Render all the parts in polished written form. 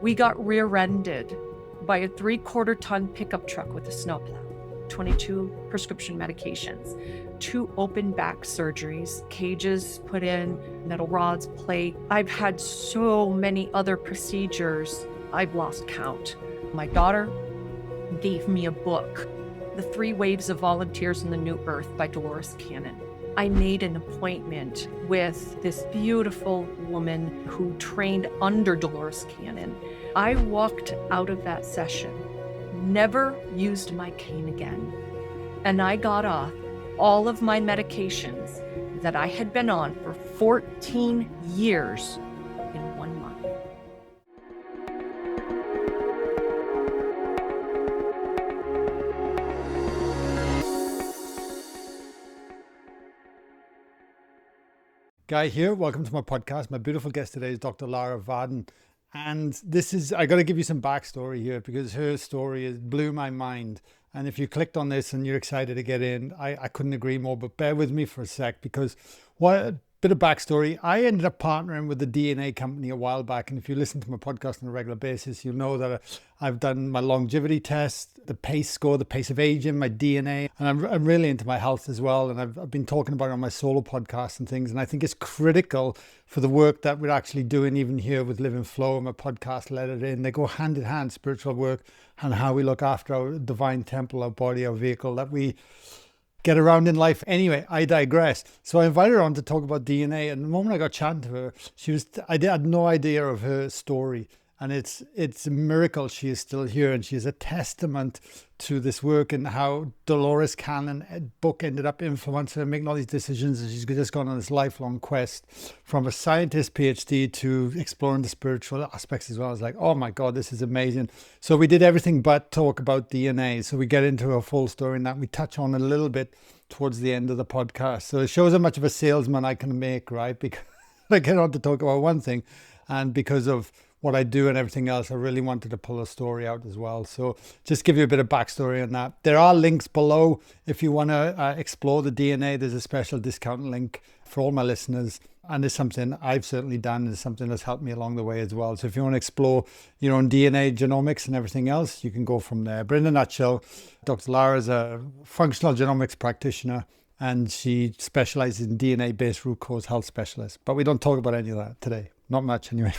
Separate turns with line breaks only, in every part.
We got rear-ended by a 3/4-ton pickup truck with a snowplow, 22 prescription medications, 2 open back surgeries, cages put in, metal rods, plate. I've had so many other procedures, I've lost count. My daughter gave me a book, The 3 Waves of Volunteers in the New Earth by Dolores Cannon. I made an appointment with this beautiful woman who trained under Dolores Cannon. I walked out of that session, never used my cane again, and I got off all of my medications that I had been on for 14 years in 1 month.
Guy here. Welcome to my podcast. My beautiful guest today is Dr. Lara Varden. And I got to give you some backstory here because her story blew my mind. And if you clicked on this and you're excited to get in, I couldn't agree more. But bear with me for a sec because a bit of backstory. I ended up partnering with the DNA company a while back. And if you listen to my podcast on a regular basis, you'll know that I've done my longevity test, the PACE score, the pace of aging, my DNA. And I'm really into my health as well. And I've been talking about it on my solo podcast and things. And I think it's critical for the work that we're actually doing even here with Live and Flow and my podcast, Let It In. They go hand in hand, spiritual work and how we look after our divine temple, our body, our vehicle that we get around in life. Anyway, I digress. So I invited her on to talk about DNA. And the moment I got chatting to her, I had no idea of her story. And it's a miracle she is still here. And she is a testament to this work and how Dolores Cannon book ended up influencing her, making all these decisions. And she's just gone on this lifelong quest from a scientist PhD to exploring the spiritual aspects as well. I was like, oh my God, this is amazing. So we did everything but talk about DNA. So we get into a full story and that we touch on a little bit towards the end of the podcast. So it shows how much of a salesman I can make, right? Because I get on to talk about one thing, and because of what I do and everything else, I really wanted to pull a story out as well. So just give you a bit of backstory on that. There are links below if you want to explore the DNA. There's a special discount link for all my listeners. And it's something I've certainly done. It's something that's helped me along the way as well. So if you want to explore your own DNA, genomics and everything else, you can go from there. But in a nutshell, Dr. Lara is a functional genomics practitioner and she specializes in DNA-based root cause health specialists. But we don't talk about any of that today. Not much anyway.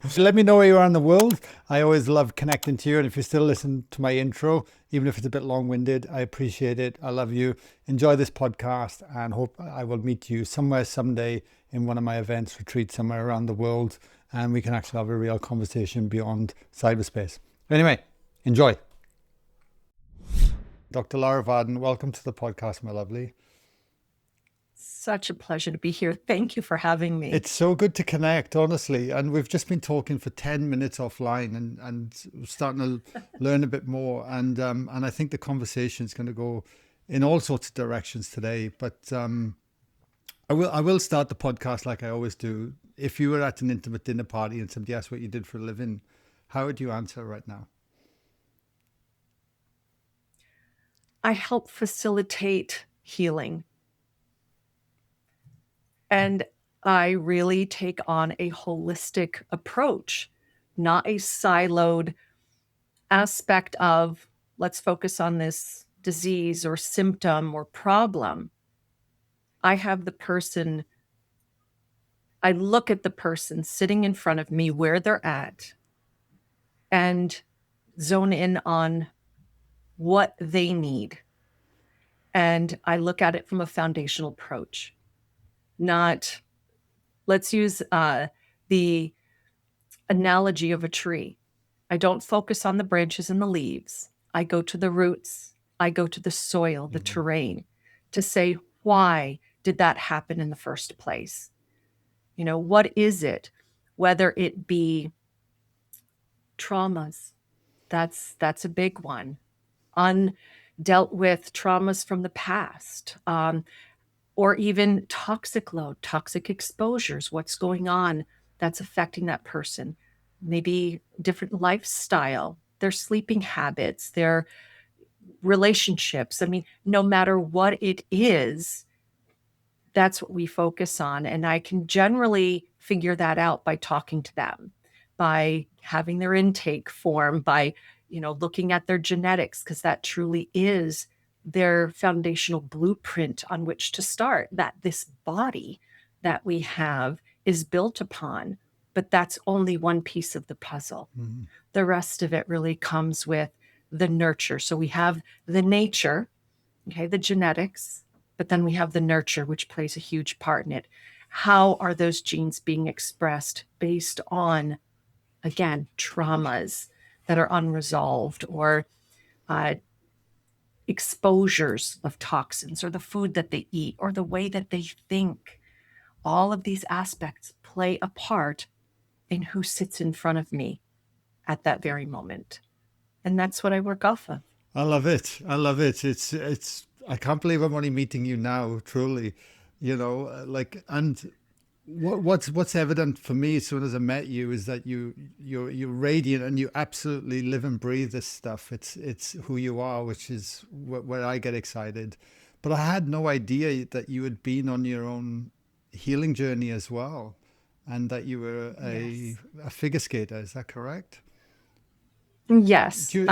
So let me know where you are in the world. I always love connecting to you. And if you still listen to my intro, even if it's a bit long-winded, I appreciate it. I love you. Enjoy this podcast and hope I will meet you somewhere someday in one of my events, retreats somewhere around the world. And we can actually have a real conversation beyond cyberspace. Anyway, enjoy. Dr. Lara Varden, welcome to the podcast, my lovely.
Such a pleasure to be here. Thank you for having me.
It's so good to connect, honestly. And we've just been talking for 10 minutes offline and starting to learn a bit more. And I think the conversation is going to go in all sorts of directions today. But I will start the podcast like I always do. If you were at an intimate dinner party and somebody asked what you did for a living, how would you answer right now?
I help facilitate healing. And I really take on a holistic approach, not a siloed aspect of let's focus on this disease or symptom or problem. I look at the person sitting in front of me where they're at and zone in on what they need. And I look at it from a foundational approach. Not, let's use the analogy of a tree. I don't focus on the branches and the leaves. I go to the roots. I go to the soil, the terrain, to say, why did that happen in the first place? You know, what is it? Whether it be traumas, that's a big one. Undealt with traumas from the past. Or even toxic load, toxic exposures, what's going on that's affecting that person. Maybe different lifestyle, their sleeping habits, their relationships. I mean, no matter what it is, that's what we focus on. And I can generally figure that out by talking to them. by having their intake form, by, looking at their genetics, because that truly is their foundational blueprint on which to start, that this body that we have is built upon. But that's only one piece of the puzzle.
Mhm.
The rest of it really comes with the nurture. So we have the nature, okay, the genetics, but then we have the nurture, which plays a huge part in it. How are those genes being expressed based on, again, traumas that are unresolved, or uh, exposures of toxins, or the food that they eat, or the way that they think? All of these aspects play a part in who sits in front of me at that very moment. And that's what I work off of.
I love it. I love it. I can't believe I'm only meeting you now, truly, like, and what's evident for me as soon as I met you is that you're radiant and you absolutely live and breathe this stuff. It's who you are, which is where I get excited. But I had no idea that you had been on your own healing journey as well, and that you were
Yes.
a figure skater. Is that correct?
Yes.
Do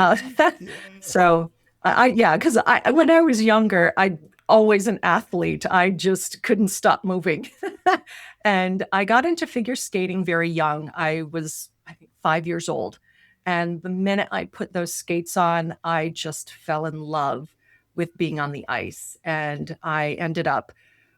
So yeah, because when I was younger, I always an athlete. I just couldn't stop moving. And I got into figure skating very young. I was, I think, 5 years old. And the minute I put those skates on, I just fell in love with being on the ice. And I ended up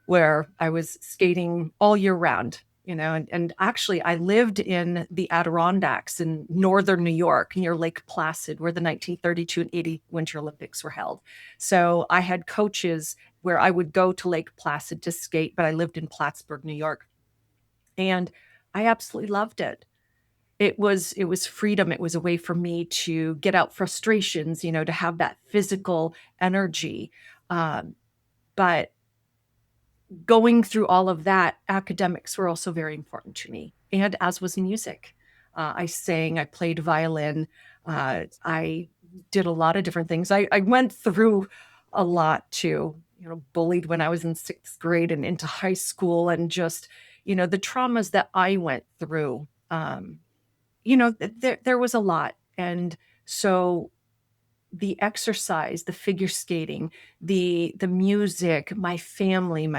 where I was skating all year round, and actually I lived in the Adirondacks in northern New York near Lake Placid, where the 1932 and 80 Winter Olympics were held. So I had coaches where I would go to Lake Placid to skate, but I lived in Plattsburgh, New York. And I absolutely loved it. It was freedom. It was a way for me to get out frustrations, to have that physical energy. Um, but going through all of that, academics were also very important to me, and as was music. I sang, I played violin, I did a lot of different things. I went through a lot too, bullied when I was in sixth grade and into high school, and just, the traumas that I went through. There was a lot. And so the exercise, the figure skating, the music, my family,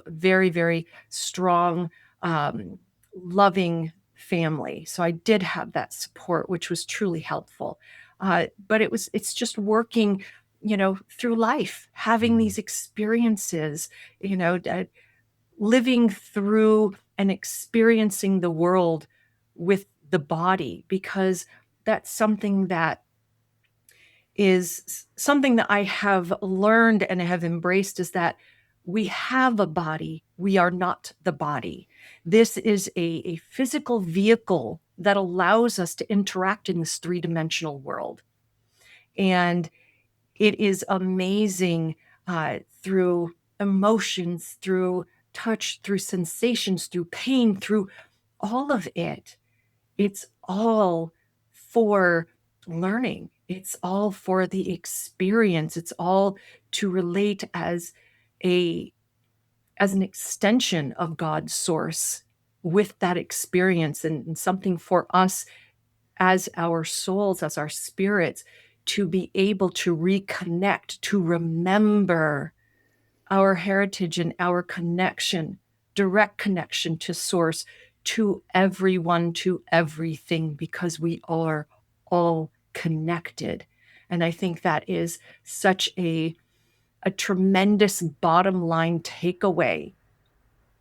very, very strong, loving family. So I did have that support, which was truly helpful. But it's just working, through life, having these experiences, living through and experiencing the world with the body, because that's something that I have learned and have embraced, is that we have a body. We are not the body. This is a physical vehicle that allows us to interact in this three-dimensional world. And it is amazing, through emotions, through touch, through sensations, through pain, through all of it. It's all for learning. It's all for the experience. It's all to relate a as an extension of God's source with that experience, and something for us as our souls, as our spirits, to be able to reconnect, to remember our heritage and our connection, direct connection to source, to everyone, to everything, because we are all connected. And I think that is such a tremendous bottom line takeaway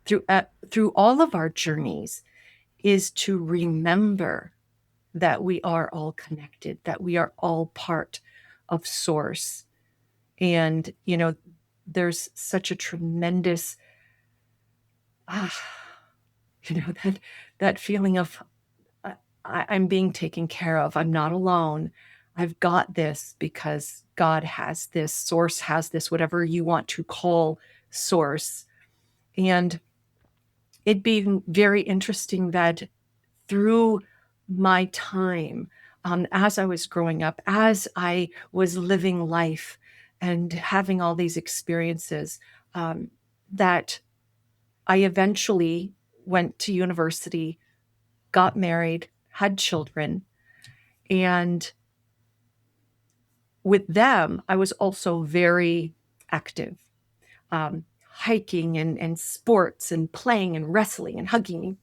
through all of our journeys, is to remember that we are all connected, that we are all part of source. And, there's such a tremendous, ah, that feeling of, I'm being taken care of. I'm not alone. I've got this because God has this, source has this, whatever you want to call source. And it'd be very interesting that through my time, as I was growing up, as I was living life and having all these experiences, that I eventually went to university, got married, had children. And with them, I was also very active, hiking and sports and playing and wrestling and hugging and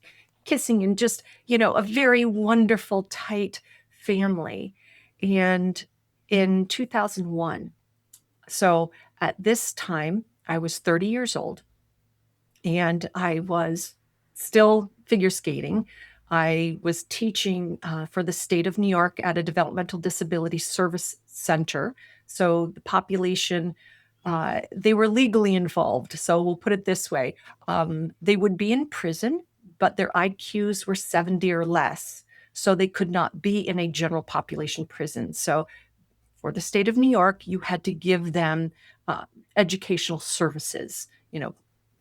kissing and just, a very wonderful, tight family. And in 2001, so at this time, I was 30 years old and I was still figure skating. I was teaching for the state of New York at a developmental disability service center. So the population, they were legally involved. So we'll put it this way. They would be in prison, but their IQs were 70 or less. So they could not be in a general population prison. So for the state of New York, you had to give them educational services,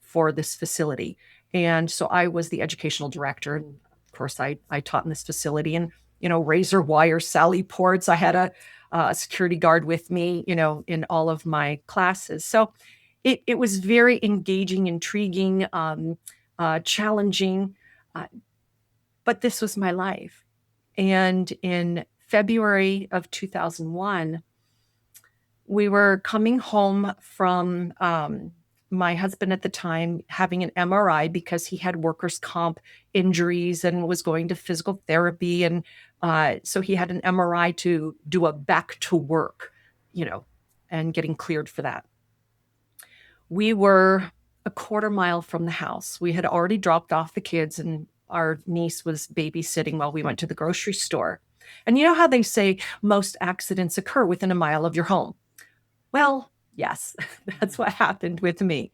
for this facility. And so I was the educational director. And of course, I taught in this facility and, razor wire Sally ports. I had a security guard with me, in all of my classes. So it was very engaging, intriguing, challenging. But this was my life. And in February of 2001, we were coming home from my husband at the time having an MRI because he had workers' comp injuries and was going to physical therapy. And so he had an MRI to do a back to work, and getting cleared for that. We were a quarter mile from the house. We had already dropped off the kids and our niece was babysitting while we went to the grocery store. And you know how they say most accidents occur within a mile of your home? Well, yes, that's what happened with me.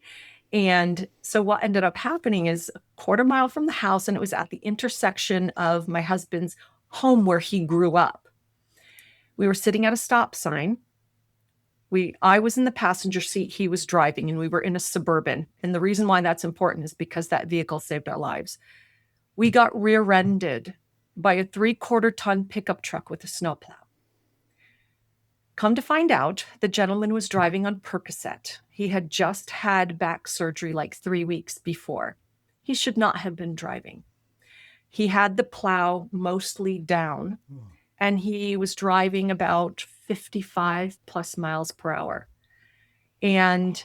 And so what ended up happening is a quarter mile from the house, and it was at the intersection of my husband's home where he grew up. We were sitting at a stop sign. I was in the passenger seat, he was driving, and we were in a Suburban. And the reason why that's important is because that vehicle saved our lives. We got rear-ended by a 3/4-ton pickup truck with a snowplow. Come to find out, the gentleman was driving on Percocet. He had just had back surgery like 3 weeks before. He should not have been driving. He had the plow mostly down, and he was driving about 55 plus miles per hour. And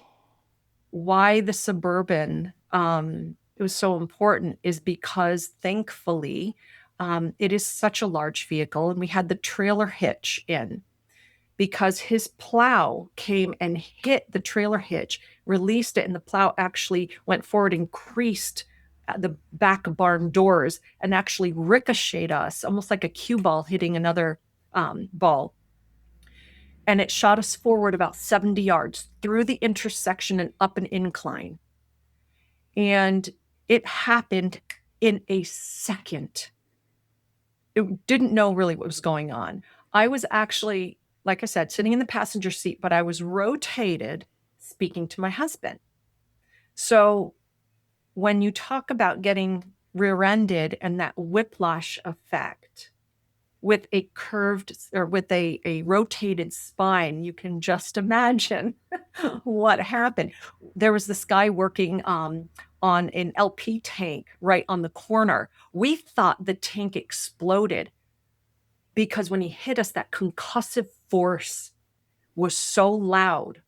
why the Suburban, it was so important is because thankfully, it is such a large vehicle, and we had the trailer hitch in. Because his plow came and hit the trailer hitch, released it, and the plow actually went forward and creased the back barn doors and actually ricocheted us, almost like a cue ball hitting another ball. And it shot us forward about 70 yards through the intersection and up an incline. And it happened in a second. It didn't know really what was going on. I was actually, like I said, sitting in the passenger seat, but I was rotated speaking to my husband. So when you talk about getting rear-ended and that whiplash effect with a curved or with a rotated spine, you can just imagine what happened. There was this guy working on an LP tank right on the corner. We thought the tank exploded because when he hit us, that concussive force was so loud,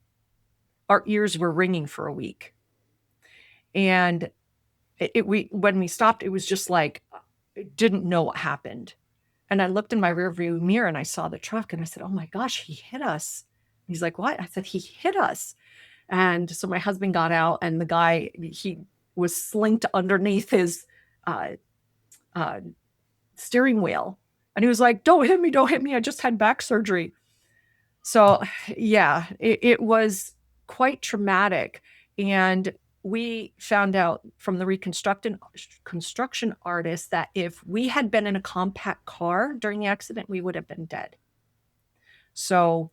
our ears were ringing for a week. And when we stopped, it was just like, I didn't know what happened. And I looked in my rearview mirror and I saw the truck and I said, oh my gosh, he hit us. He's like, what? I said, he hit us. And so my husband got out and the guy, he was slinked underneath his steering wheel. And he was like, don't hit me, don't hit me. I just had back surgery. So yeah, it was quite traumatic. And we found out from the construction artist that if we had been in a compact car during the accident, we would have been dead. So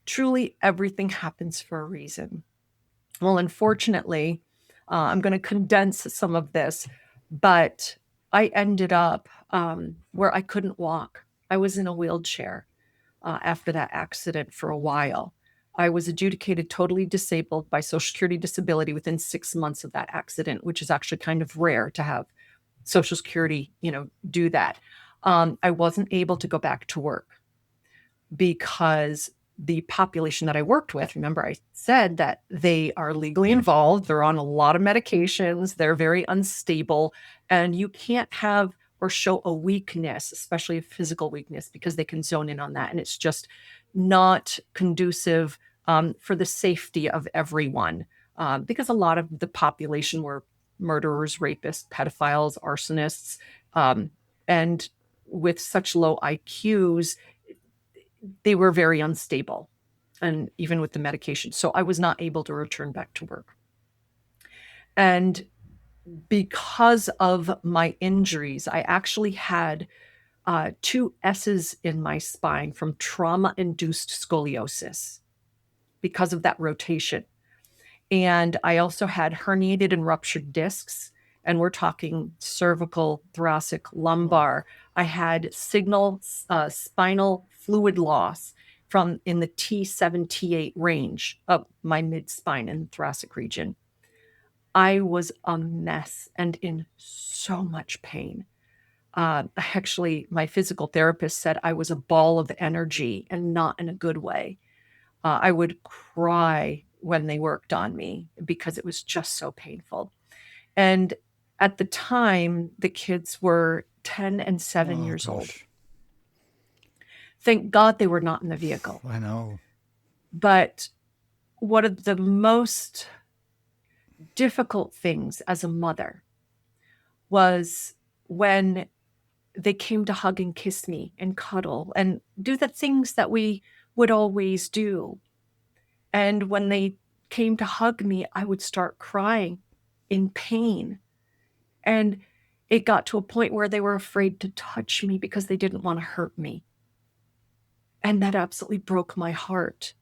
truly everything happens for a reason. Well, unfortunately, I'm going to condense some of this, but I ended up where I couldn't walk. I was in a wheelchair after that accident for a while. I was adjudicated totally disabled by Social Security disability within 6 months of that accident, which is actually kind of rare to have Social Security, do that. I wasn't able to go back to work because the population that I worked with, remember I said that they are legally involved, they're on a lot of medications, they're very unstable, and you can't have or show a weakness, especially a physical weakness, because they can zone in on that. And it's just not conducive for the safety of everyone, because a lot of the population were murderers, rapists, pedophiles, arsonists, and with such low IQs, they were very unstable, and even with the medication. So I was not able to return back to work. And because of my injuries, I actually had two S's in my spine from trauma induced scoliosis because of that rotation. And I also had herniated and ruptured discs. And we're talking cervical, thoracic, lumbar. I had signal spinal fluid loss from in the T7, T8 range of my mid spine and thoracic region. I was a mess and in so much pain. Actually, my physical therapist said I was a ball of energy and not in a good way. I would cry when they worked on me because it was just so painful. And at the time, the kids were 10 and 7 years old. Thank God they were not in the vehicle.
I know.
But one of the most difficult things as a mother was when they came to hug and kiss me and cuddle and do the things that we would always do. And when they came to hug me, I would start crying in pain. And it got to a point where they were afraid to touch me because they didn't want to hurt me. And that absolutely broke my heart.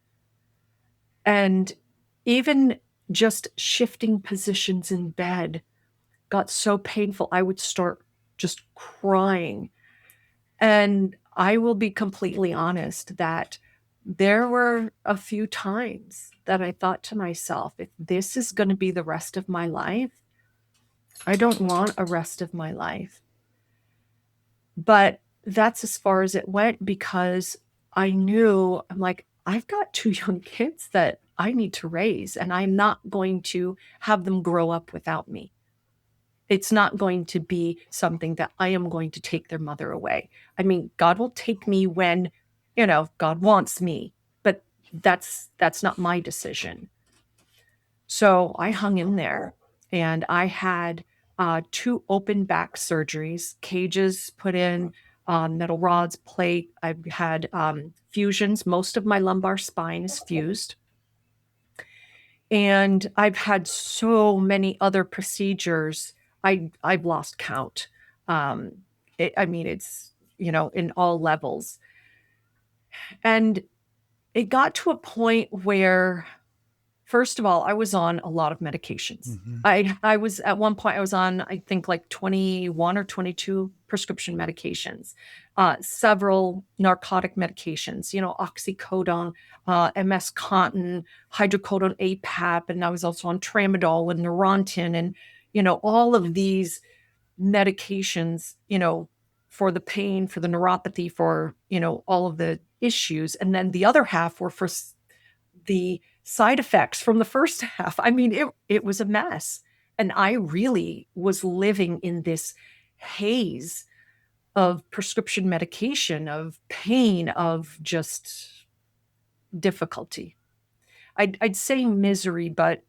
And even just shifting positions in bed got so painful, I would start just crying. And I will be completely honest that there were a few times that I thought to myself, if this is going to be the rest of my life, I don't want a rest of my life. But that's as far as it went because I knew, I'm like, I've got two young kids that I need to raise, and I'm not going to have them grow up without me. It's not going to be something that I am going to take their mother away. I mean, God will take me when, God wants me, but that's not my decision. So I hung in there, and I had two open back surgeries, cages put in, metal rods, plate. I've had fusions. Most of my lumbar spine is fused. And I've had so many other procedures. I've lost count. It's, in all levels. And it got to a point where, first of all, I was on a lot of medications.
Mm-hmm.
I was at one point, I was on, I think like 21 or 22 prescription medications, several narcotic medications, oxycodone, MS Contin, hydrocodone APAP, and I was also on tramadol and Neurontin, and, all of these medications, for the pain, for the neuropathy, for, all of the issues. And then the other half were for the side effects from the first half. I mean, it was a mess. And I really was living in this haze of prescription medication, of pain, of just difficulty. I'd say misery, but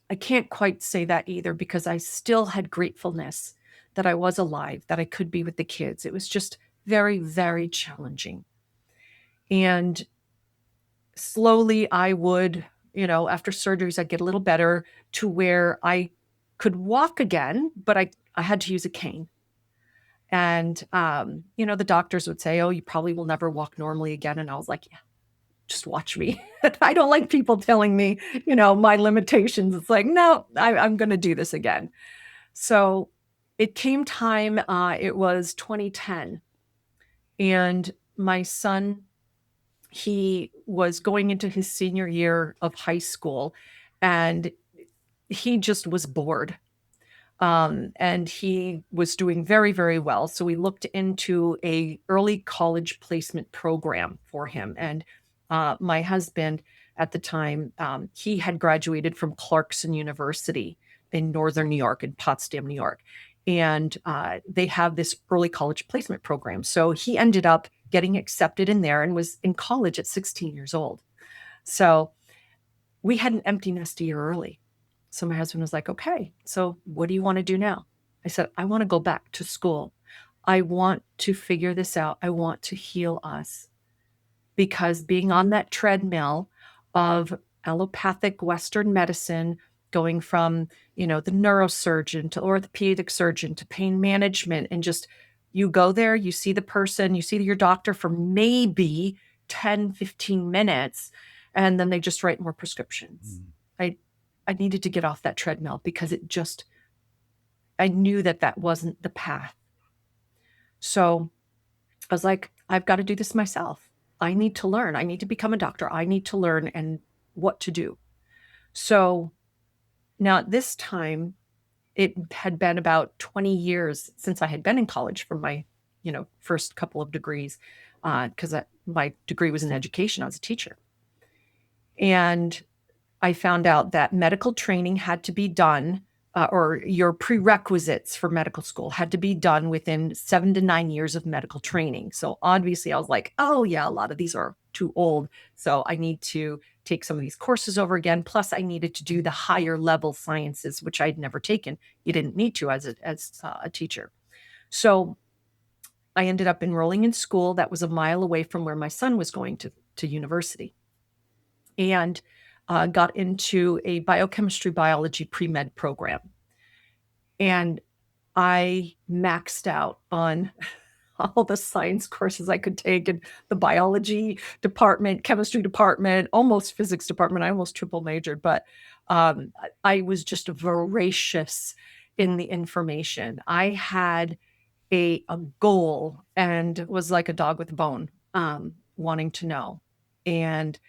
I can't quite say that either because I still had gratefulness that I was alive, that I could be with the kids. It was just very, very challenging. And slowly I would, after surgeries, I'd get a little better to where I could walk again, but I had to use a cane. And, the doctors would say, oh, you probably will never walk normally again. And I was like, yeah, just watch me. I don't like people telling me, my limitations. It's like, no, I'm going to do this again. So it came time, it was 2010. And my son, he was going into his senior year of high school, and he just was bored. and he was doing very, very well. So we looked into a early college placement program for him. And my husband at the time, he had graduated from Clarkson University in Northern New York, in Potsdam, New York. And they have this early college placement program. So he ended up getting accepted in there and was in college at 16 years old. So we had an empty nest a year early. So my husband was like, okay, so what do you want to do now? I said, I want to go back to school. I want to figure this out. I want to heal us, because being on that treadmill of allopathic Western medicine, going from, the neurosurgeon to orthopedic surgeon to pain management, and just you go there, you see the person, you see your doctor for maybe 10, 15 minutes, and then they just write more prescriptions. I needed to get off that treadmill because I knew that wasn't the path. So I was like, I've got to do this myself. I need to learn. I need to become a doctor. I need to learn and what to do. So now at this time, it had been about 20 years since I had been in college for my, first couple of degrees, because my degree was in education. I was a teacher. And I found out that medical training had to be done, or your prerequisites for medical school had to be done within 7 to 9 years of medical training. So obviously I was like, oh yeah, a lot of these are too old. So I need to take some of these courses over again. Plus I needed to do the higher level sciences, which I'd never taken. You didn't need to as a teacher. So I ended up enrolling in school that was a mile away from where my son was going to university. And got into a biochemistry biology pre-med program. And I maxed out on all the science courses I could take in the biology department, chemistry department, almost physics department. I almost triple majored, but I was just voracious in the information. I had a goal and was like a dog with a bone, wanting to know. And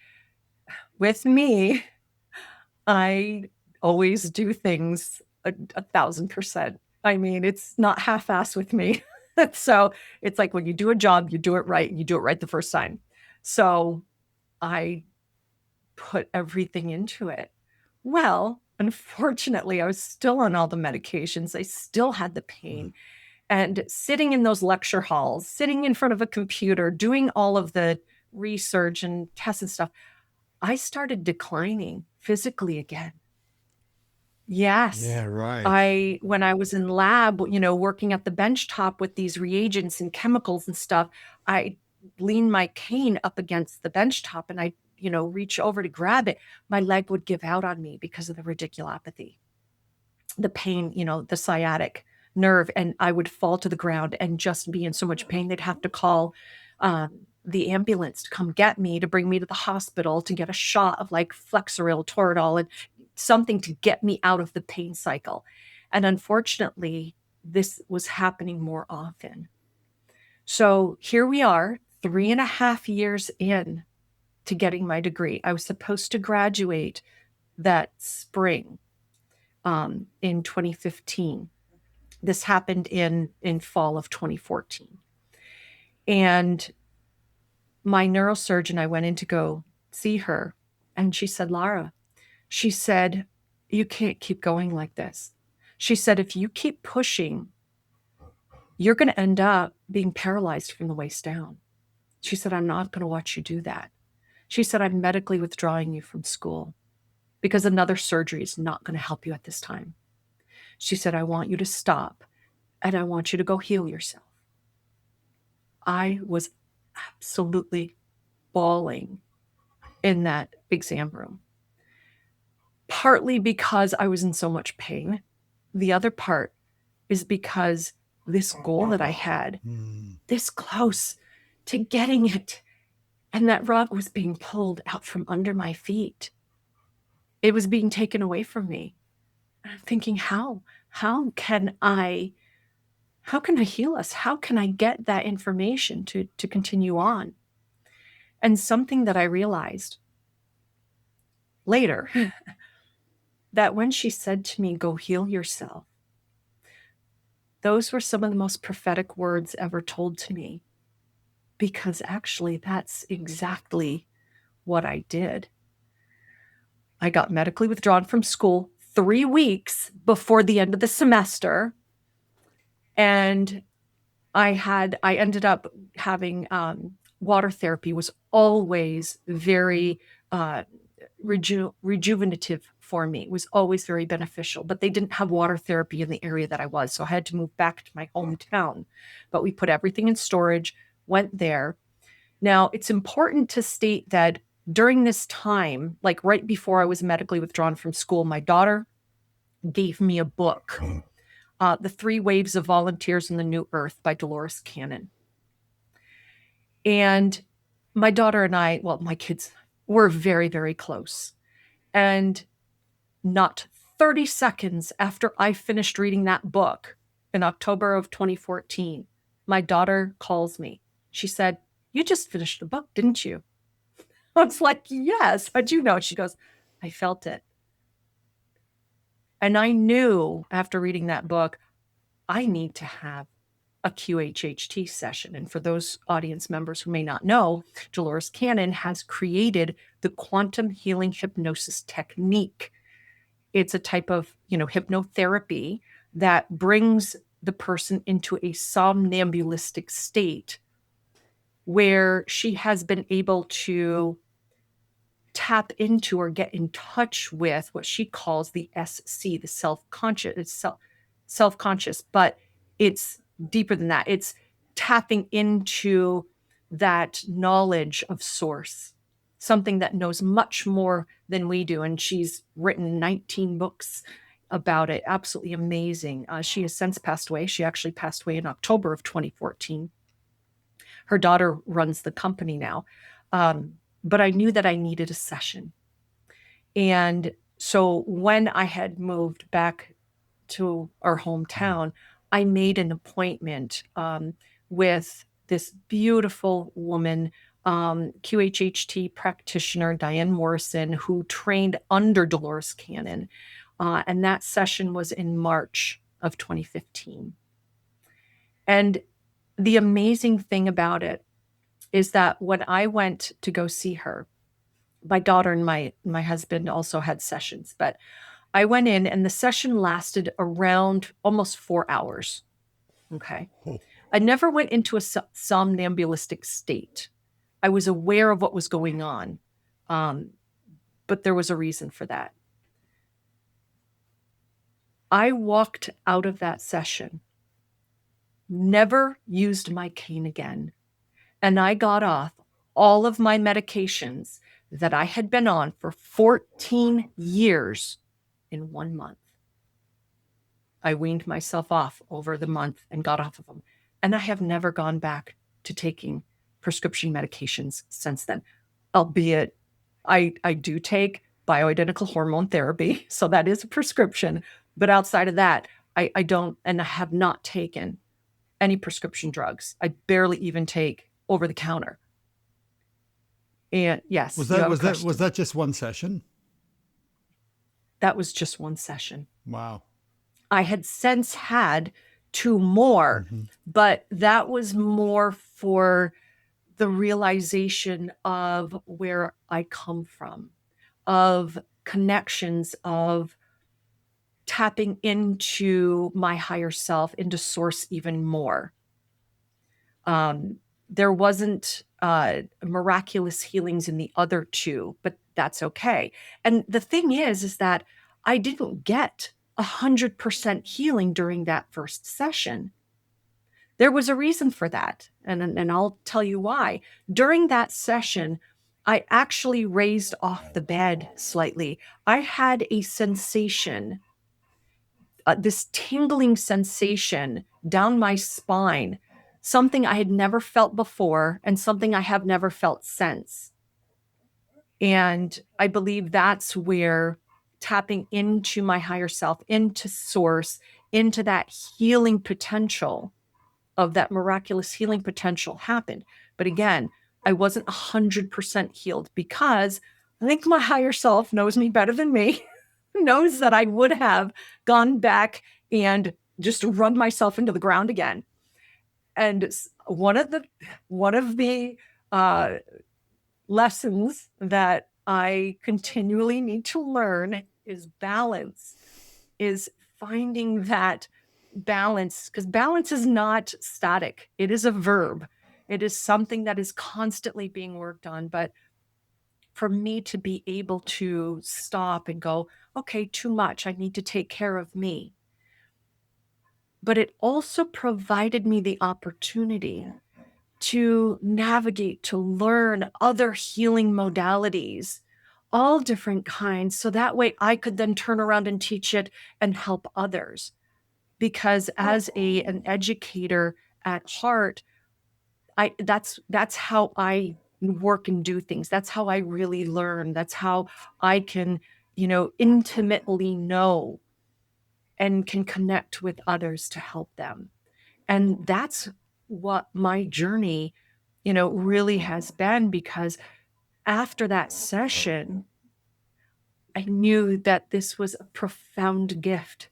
with me, I always do things 1,000%. I mean, it's not half-assed with me. So it's like when you do a job, you do it right. You do it right the first time. So I put everything into it. Well, unfortunately, I was still on all the medications. I still had the pain. And sitting in those lecture halls, sitting in front of a computer, doing all of the research and tests and stuff, I started declining physically again. Yes.
Yeah, right.
When I was in lab, working at the bench top with these reagents and chemicals and stuff, I lean my cane up against the bench top and I, reach over to grab it. My leg would give out on me because of the radiculopathy, the pain, the sciatic nerve. And I would fall to the ground and just be in so much pain. They'd have to call the ambulance to come get me, to bring me to the hospital, to get a shot of like Flexeril, Toradol, and something to get me out of the pain cycle. And unfortunately, this was happening more often. So here we are, 3.5 years in to getting my degree. I was supposed to graduate that spring, in 2015. This happened in fall of 2014. And my neurosurgeon, I went in to go see her, and she said, Lara, she said, you can't keep going like this. She said, if you keep pushing, you're going to end up being paralyzed from the waist down. She said, I'm not going to watch you do that. She said, I'm medically withdrawing you from school because another surgery is not going to help you at this time. She said, I want you to stop and I want you to go heal yourself. I was absolutely bawling in that exam room, partly because I was in so much pain. The other part is because this goal that I had, this close to getting it, and that rug was being pulled out from under my feet. It was being taken away from me. And I'm thinking, how can I heal us? How can I get that information to continue on? And something that I realized later, that when she said to me, go heal yourself, Those were some of the most prophetic words ever told to me, because actually that's exactly what I did. I got medically withdrawn from school 3 weeks before the end of the semester. And I ended up having water therapy was always very rejuvenative for me. It was always very beneficial, but they didn't have water therapy in the area that I was. So I had to move back to my hometown. But we put everything in storage, went there. Now, it's important to state that during this time, like right before I was medically withdrawn from school, my daughter gave me a book, The 3 Waves of Volunteers in the New Earth by Dolores Cannon. And my daughter and I, well, my kids were very, very close. And not 30 seconds after I finished reading that book in October of 2014, my daughter calls me. She said, "You just finished the book, didn't you?" I was like, "Yes, how'd you know?" She goes, "I felt it." And I knew after reading that book, I need to have a QHHT session. And for those audience members who may not know, Dolores Cannon has created the quantum healing hypnosis technique. It's a type of, hypnotherapy that brings the person into a somnambulistic state where she has been able to tap into or get in touch with what she calls the SC, the self-conscious. It's self-conscious, but it's deeper than that. It's tapping into that knowledge of source, something that knows much more than we do. And she's written 19 books about it. Absolutely amazing. She has since passed away. She actually passed away in October of 2014. Her daughter runs the company now. But I knew that I needed a session. And so when I had moved back to our hometown, I made an appointment with this beautiful woman, QHHT practitioner, Diane Morrison, who trained under Dolores Cannon. And that session was in March of 2015. And the amazing thing about it is that when I went to go see her, my daughter and my husband also had sessions, but I went in and the session lasted around almost 4 hours. Okay. I never went into a somnambulistic state. I was aware of what was going on, but there was a reason for that. I walked out of that session, never used my cane again, and I got off all of my medications that I had been on for 14 years in 1 month. I weaned myself off over the month and got off of them. And I have never gone back to taking prescription medications since then, albeit I do take bioidentical hormone therapy. So that is a prescription. But outside of that, I don't, and I have not taken any prescription drugs. I barely even take over the counter. And yes,
was that just one session?
That was just one session.
Wow.
I had since had 2 more, but that was more for the realization of where I come from, of connections, of tapping into my higher self, into source even more. There wasn't miraculous healings in the other 2, but that's okay. And the thing is that I didn't get 100% healing during that first session. There was a reason for that, and I'll tell you why. During that session, I actually raised off the bed slightly. I had a sensation, this tingling sensation down my spine, something I had never felt before and something I have never felt since. And I believe that's where tapping into my higher self, into source, into that healing potential of that miraculous healing potential happened. But again, I wasn't 100% healed because I think my higher self knows me better than me, knows that I would have gone back and just run myself into the ground again. And one of the lessons that I continually need to learn is balance, is finding that balance, because balance is not static. It is a verb. It is something that is constantly being worked on. But for me to be able to stop and go, okay, too much, I need to take care of me. But it also provided me the opportunity to navigate, to learn other healing modalities, all different kinds. So that way I could then turn around and teach it and help others. Because as an educator at heart, that's how I work and do things. That's how I really learn. That's how I can, intimately know and can connect with others to help them. And that's what my journey, really has been, because after that session, I knew that this was a profound gift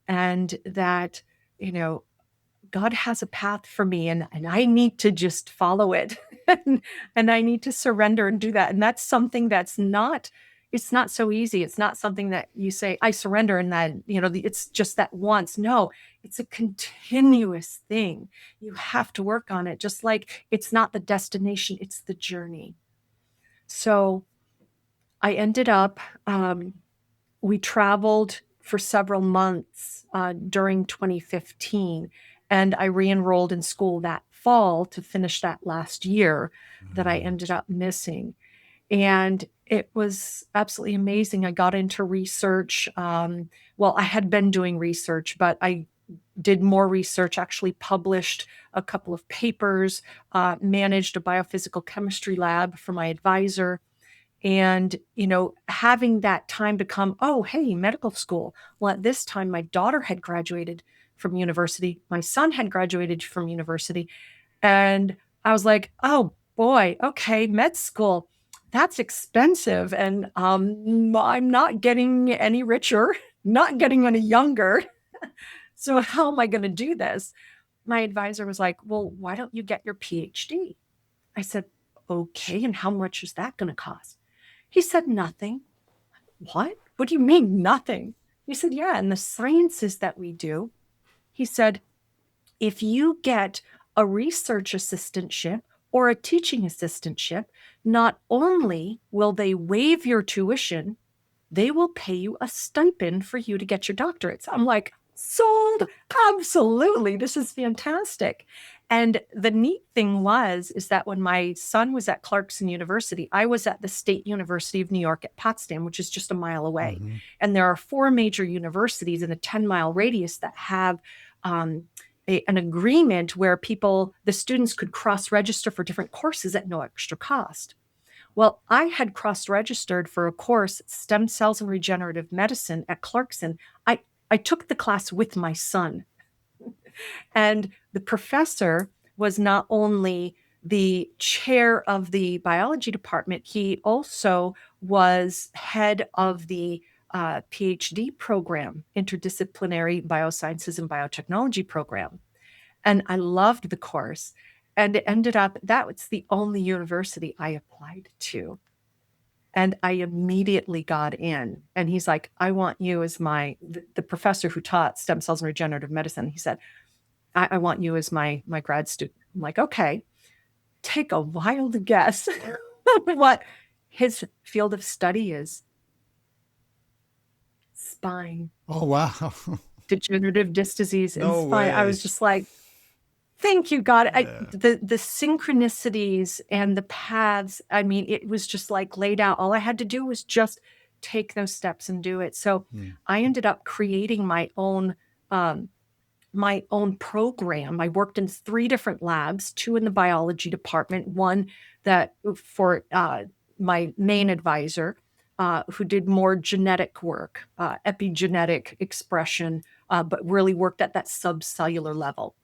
and that, God has a path for me, and I need to just follow it. and I need to surrender and do that. And that's something it's not so easy. It's not something that you say, I surrender, and then, it's just that once. No, it's a continuous thing. You have to work on it, just like it's not the destination, it's the journey. So I ended up, we traveled for several months during 2015, and I re-enrolled in school that fall to finish that last year that I ended up missing. And it was absolutely amazing. I got into research. Well, I had been doing research, but I did more research, actually published a couple of papers, managed a biophysical chemistry lab for my advisor. And, having that time to come, oh, hey, medical school. Well, at this time, my daughter had graduated from university. My son had graduated from university. And I was like, oh boy, okay, med school, that's expensive. And I'm not getting any richer, not getting any younger. So how am I going to do this? My advisor was like, well, why don't you get your PhD? I said, okay. And how much is that going to cost? He said, nothing. What? What do you mean nothing? He said, yeah, and the sciences that we do. He said, if you get a research assistantship or a teaching assistantship, not only will they waive your tuition, they will pay you a stipend for you to get your doctorates. I'm like, sold. Absolutely. This is fantastic. And the neat thing is that when my son was at Clarkson University, I was at the State University of New York at Potsdam, which is just a mile away.
Mm-hmm.
And there are 4 major universities in a 10-mile radius that have an agreement where the students could cross-register for different courses at no extra cost. Well, I had cross-registered for a course, Stem Cells and Regenerative Medicine at Clarkson. I took the class with my son. And the professor was not only the chair of the biology department, he also was head of the Ph.D. program, Interdisciplinary Biosciences and Biotechnology program. And I loved the course. And it ended up, that was the only university I applied to. And I immediately got in. And he's like, I want you as the professor who taught stem cells and regenerative medicine. He said, I want you as my grad student. I'm like, okay, take a wild guess what his field of study is. Spine.
Oh, wow.
Degenerative disc disease in
No
spine. I
way.
was just like, thank you, God.
Yeah.
The synchronicities and the paths, I mean, it was just like laid out. All I had to do was just take those steps and do it. So I ended up creating my own program. I worked in 3 different labs, 2 in the biology department, one that for my main advisor, who did more genetic work, epigenetic expression, but really worked at that subcellular level.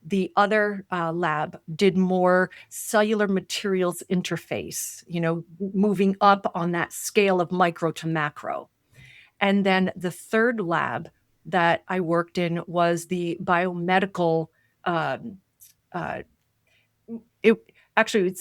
The other lab did more cellular materials interface, moving up on that scale of micro to macro. And then the third lab that I worked in was the biomedical. Um, uh, it actually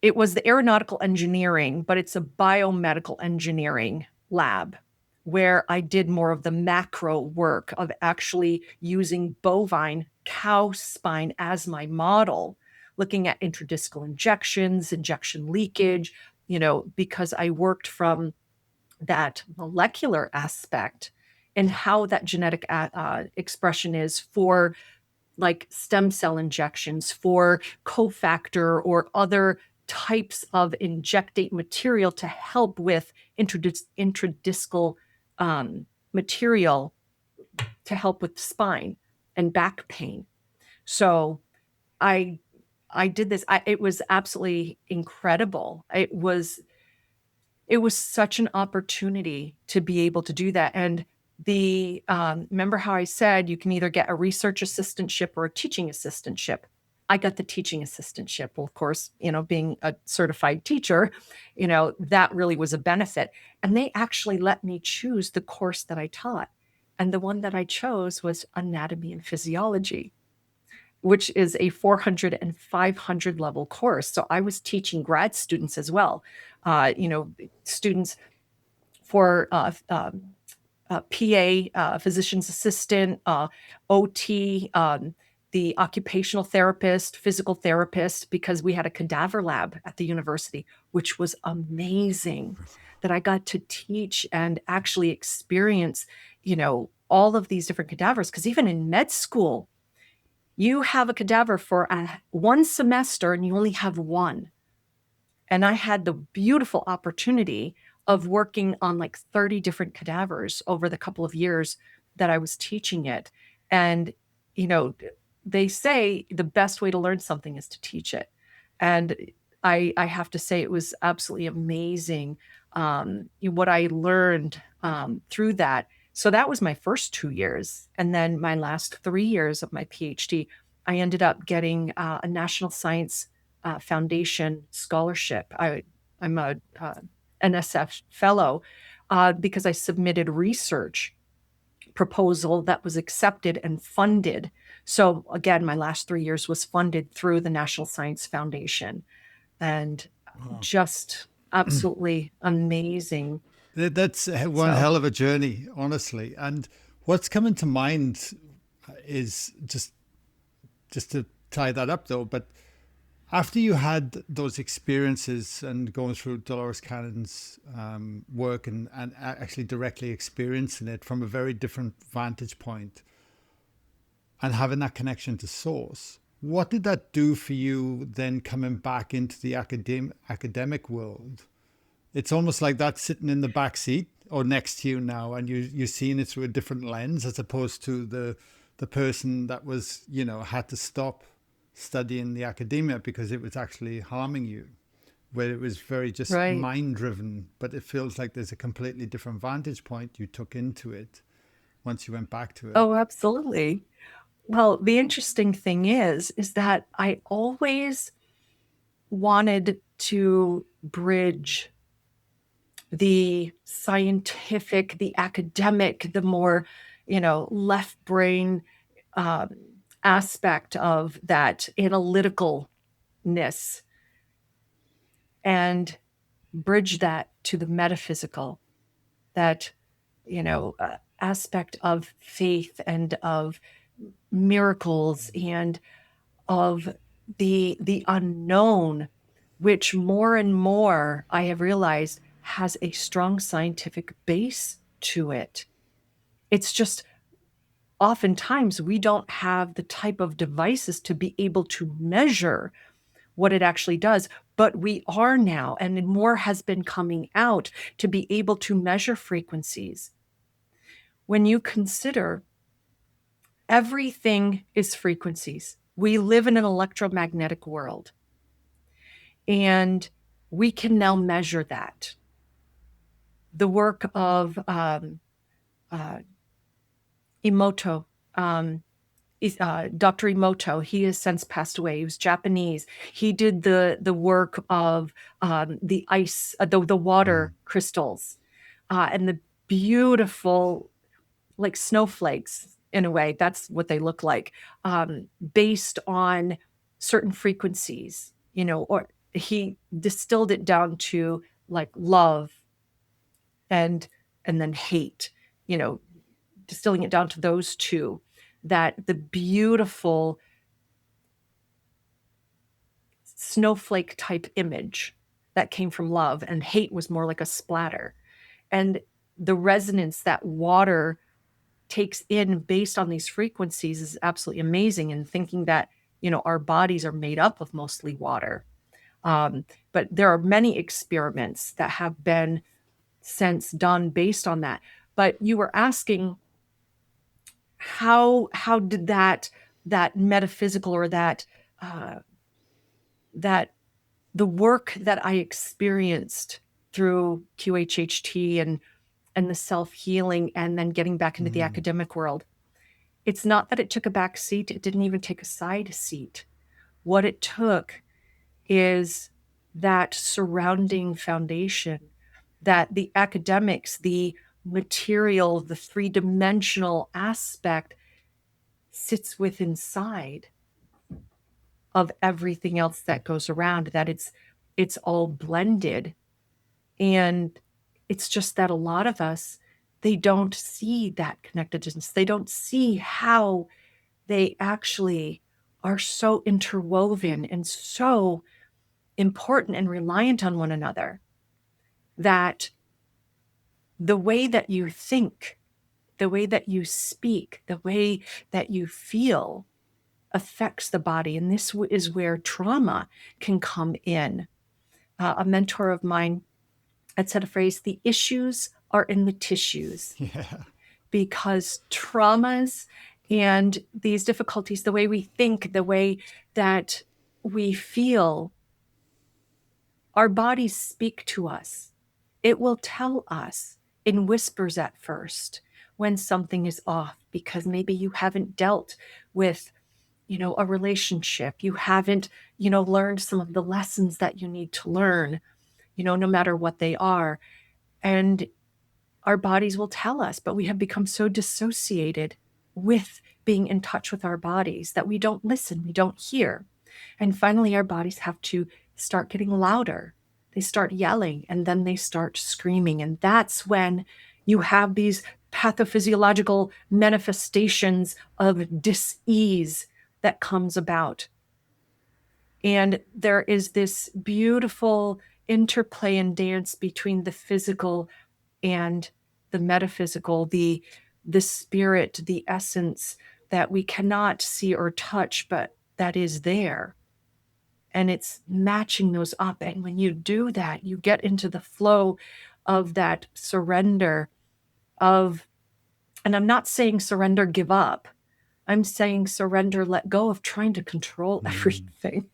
it was the aeronautical engineering, but it's a biomedical engineering lab where I did more of the macro work of actually using bovine cow spine as my model, looking at intradiscal injections, injection leakage, because I worked from that molecular aspect and how that genetic expression is for like stem cell injections, for cofactor or other types of injectate material to help with intradiscal material to help with spine and back pain. So I I did this. It was absolutely incredible. It was such an opportunity to be able to do that. And remember how I said you can either get a research assistantship or a teaching assistantship. I got the teaching assistantship. Well, of course, being a certified teacher, that really was a benefit. And they actually let me choose the course that I taught. And the one that I chose was anatomy and physiology, which is a 400 and 500 level course. So I was teaching grad students as well, students for PA, physician's assistant, OT, the occupational therapist, physical therapist, because we had a cadaver lab at the university, which was amazing that I got to teach and actually experience, all of these different cadavers. Because even in med school, you have a cadaver for one semester and you only have one. And I had the beautiful opportunity of working on like 30 different cadavers over the couple of years that I was teaching it. And, you know, they say the best way to learn something is to teach it. And I have to say it was absolutely amazing what I learned through that. So that was my first 2 years. And then my last 3 years of my PhD, I ended up getting a National Science Foundation scholarship. I'm a NSF fellow because I submitted research proposal that was accepted and funded. So again, my last 3 years was funded through the National Science Foundation, and
Wow.
just absolutely amazing.
That's one
So
hell of a journey, honestly. And what's coming to mind is just to tie that up though, but after you had those experiences and going through Dolores Cannon's work and actually directly experiencing it from a very different vantage point and having that connection to source, what did that do for you then coming back into the academic world? It's almost like that's sitting in the back seat or next to you now, and you're seeing it through a different lens as opposed to the person that was, had to stop studying the academia because it was actually harming you, where it was very just
right.
mind driven. But it feels like there's a completely different vantage point you took into it once you went back to it.
Oh, absolutely. Well, the interesting thing is that I always wanted to bridge the scientific, the academic, the more, left brain um, aspect of that analyticalness and bridge that to the metaphysical, that, aspect of faith and of miracles and of the unknown, which more and more I have realized has a strong scientific base to it. It's just oftentimes we don't have the type of devices to be able to measure what it actually does, but we are now, and more has been coming out to be able to measure frequencies. When you consider everything is frequencies, we live in an electromagnetic world. And we can now measure that. The work of uh, Emoto, Dr. Emoto, he has since passed away. He was Japanese. He did the work of the ice, the water crystals, and the beautiful like snowflakes in a way. That's what they look like, based on certain frequencies, or he distilled it down to like love and then hate, distilling it down to those two, that the beautiful snowflake type image that came from love, and hate was more like a splatter. And the resonance that water takes in based on these frequencies is absolutely amazing. And thinking that, our bodies are made up of mostly water. But there are many experiments that have been since done based on that. But you were asking how did that metaphysical, or that that the work that I experienced through QHHT and the self-healing, and then getting back into the academic world. It's not that it took a back seat. It didn't even take a side seat. What it took is that surrounding foundation, that the academics, the material, the three-dimensional aspect sits with inside of everything else that goes around, that it's all blended. And it's just that a lot of us, they don't see that connectedness. They don't see how they actually are so interwoven and so important and reliant on one another, that the way that you think, the way that you speak, the way that you feel affects the body. And this is where trauma can come in. A mentor of mine had said a phrase: the issues are in the tissues.
Yeah.
Because traumas and these difficulties, the way we think, the way that we feel, our bodies speak to us. It will tell us in whispers at first when something is off, because maybe you haven't dealt with, a relationship. You haven't, learned some of the lessons that you need to learn, no matter what they are. And our bodies will tell us, but we have become so dissociated with being in touch with our bodies that we don't listen, we don't hear. And finally, our bodies have to start getting louder. They start yelling, and then they start screaming. And that's when you have these pathophysiological manifestations of dis-ease that comes about. And there is this beautiful interplay and dance between the physical and the metaphysical, the spirit, the essence that we cannot see or touch, but that is there. And it's matching those up. And when you do that, you get into the flow of that surrender of, and I'm not saying surrender, give up. I'm saying surrender, let go of trying to control everything.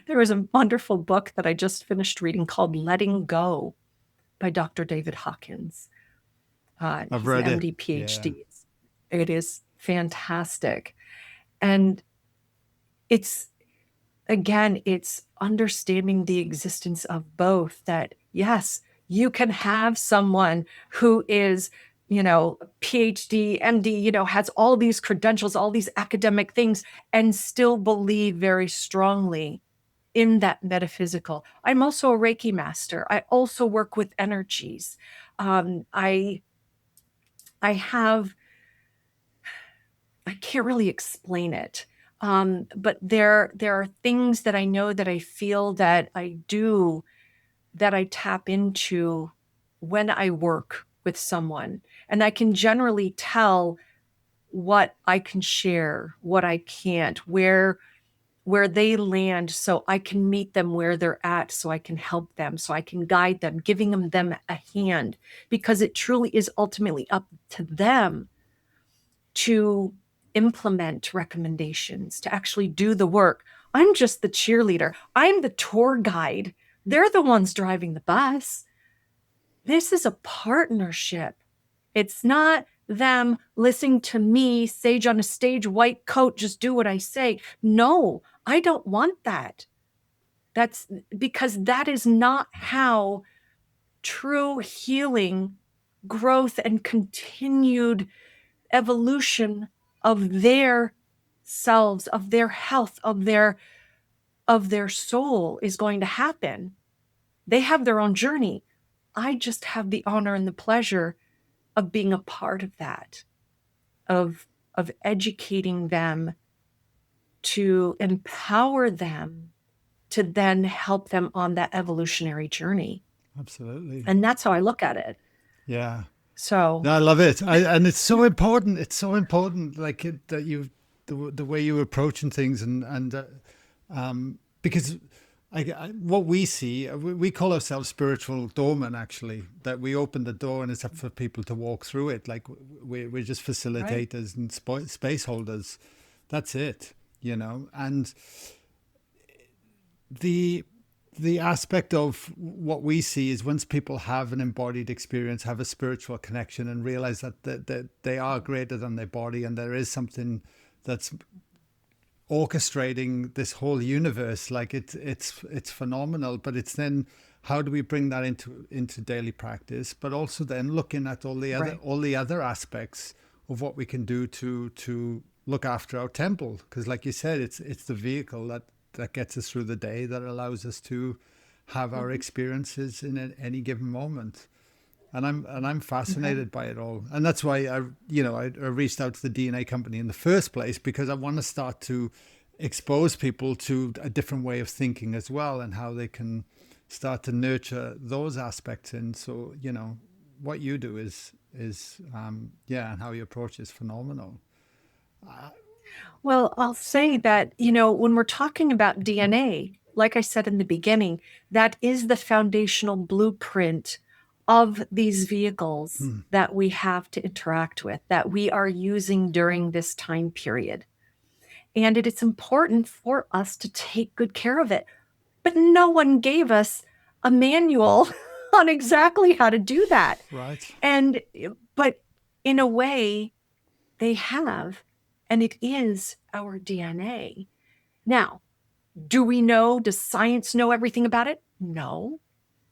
There was a wonderful book that I just finished reading called Letting Go by Dr. David Hawkins.
I've
He's
read
an
it.
MD, PhD.
Yeah.
It is fantastic. And it's, again, it's understanding the existence of both, that yes, you can have someone who is, PhD, MD, has all these credentials, all these academic things, and still believe very strongly in that metaphysical. I'm also a Reiki master. I also work with energies. I can't really explain it. But there are things that I know, that I feel, that I do, that I tap into when I work with someone. And I can generally tell what I can share, what I can't, where they land, so I can meet them where they're at, so I can help them, so I can guide them, giving them a hand, because it truly is ultimately up to them to implement recommendations, to actually do the work. I'm just the cheerleader. I'm the tour guide. They're the ones driving the bus. This is a partnership. It's not them listening to me, sage on a stage, white coat, just do what I say. No, I don't want that. That's because that is not how true healing growth and continued evolution of their selves, of their health, of their soul is going to happen. They have their own journey. I just have the honor and the pleasure of being a part of that, of educating them, to empower them, to then help them on that evolutionary journey.
Absolutely.
And that's how I look at it.
Yeah.
So
No, I love it. And it's so important. It's so important, like that the way you're approaching things, because what we see, we call ourselves spiritual doormen, actually, that we open the door and it's up for people to walk through it. Like we're just facilitators and space holders. That's it, and the aspect of what we see is once people have an embodied experience, have a spiritual connection, and realize that they are greater than their body, and there is something that's orchestrating this whole universe. Like it's phenomenal. But it's then, how do we bring that into daily practice? But also then looking at all the other aspects of what we can do to look after our temple, because like you said, it's the vehicle that gets us through the day, that allows us to have our experiences in any given moment. And I'm fascinated by it all. And that's why I reached out to the DNA company in the first place, because I want to start to expose people to a different way of thinking as well, and how they can start to nurture those aspects. And so, what you do is and how you approach is phenomenal.
Well, I'll say that, when we're talking about DNA, like I said in the beginning, that is the foundational blueprint of these vehicles that we have to interact with, that we are using during this time period. And it is important for us to take good care of it. But no one gave us a manual on exactly how to do that.
Right.
But in a way, they have, and it is our DNA. Now, does science know everything about it? No,